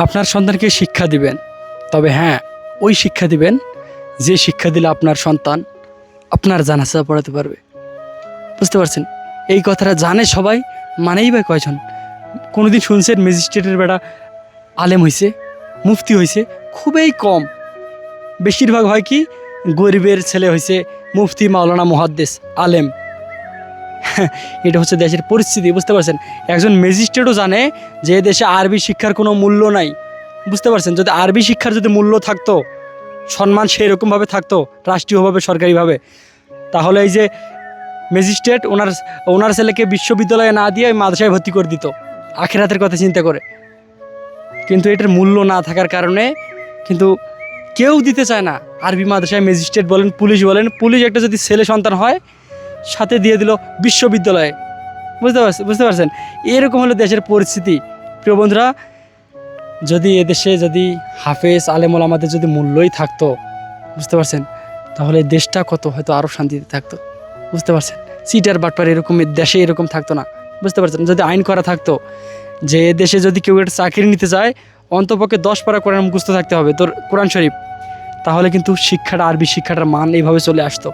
আপনার সন্তানকে শিক্ষা দিবেন, তবে হ্যাঁ, ওই শিক্ষা দিবেন যে শিক্ষা দিলে আপনার সন্তান আপনার জানাজা পড়াতে পারবে। বুঝতে পারছেন? এই কথাটা জানে সবাই, মানেই বা কয়জন? কোনোদিন শুনছেন ম্যাজিস্ট্রেটের বেটা আলেম হয়েছে, মুফতি হয়েছে? খুবই কম। বেশিরভাগ হয় কি, গরিবের ছেলে হয়েছে মুফতি, মাওলানা, মুহাদ্দিস, আলেম। এটা হচ্ছে দেশের পরিস্থিতি। বুঝতে পারছেন? একজন ম্যাজিস্ট্রেটও জানে যে দেশে আরবি শিক্ষার কোনো মূল্য নাই। বুঝতে পারছেন? যদি আরবি শিক্ষার যদি মূল্য থাকতো, সম্মান সেই রকমভাবে থাকতো রাষ্ট্রীয়ভাবে, সরকারিভাবে, তাহলে এই যে ম্যাজিস্ট্রেট ওনার ছেলেকে বিশ্ববিদ্যালয়ে না দিয়ে মাদ্রাসায় ভর্তি করে দিত আখিরাতের কথা চিন্তা করে। কিন্তু এটার মূল্য না থাকার কারণে কিন্তু কেউ দিতে চায় না। আরবি মাদ্রাসায় ম্যাজিস্ট্রেট বলেন, পুলিশ বলেন, পুলিশ একটা যদি ছেলে সন্তান হয় সাথে দিয়ে দিল বিশ্ববিদ্যালয়ে। বুঝতে পারছেন? এরকম হলো দেশের পরিস্থিতি। প্রিয় বন্ধুরা, যদি এদেশে যদি হাফেজ আলেম ওলামাদের যদি মূল্যই থাকতো, বুঝতে পারছেন, তাহলে দেশটা কত হয়তো আরও শান্তিতে থাকতো। বুঝতে পারছেন? সিটার বাটপার এরকম দেশে এরকম থাকতো না। বুঝতে পারছেন? যদি আইন করা থাকতো যে দেশে যদি কেউ একটা চাকরি নিতে চায় অন্তপক্ষে 10 পারা কোরআন মুখস্থ থাকতে হবে, তোর কোরআন শরীফ, তাহলে কিন্তু শিক্ষাটা, আরবি শিক্ষাটার মান এইভাবে চলে আসতো।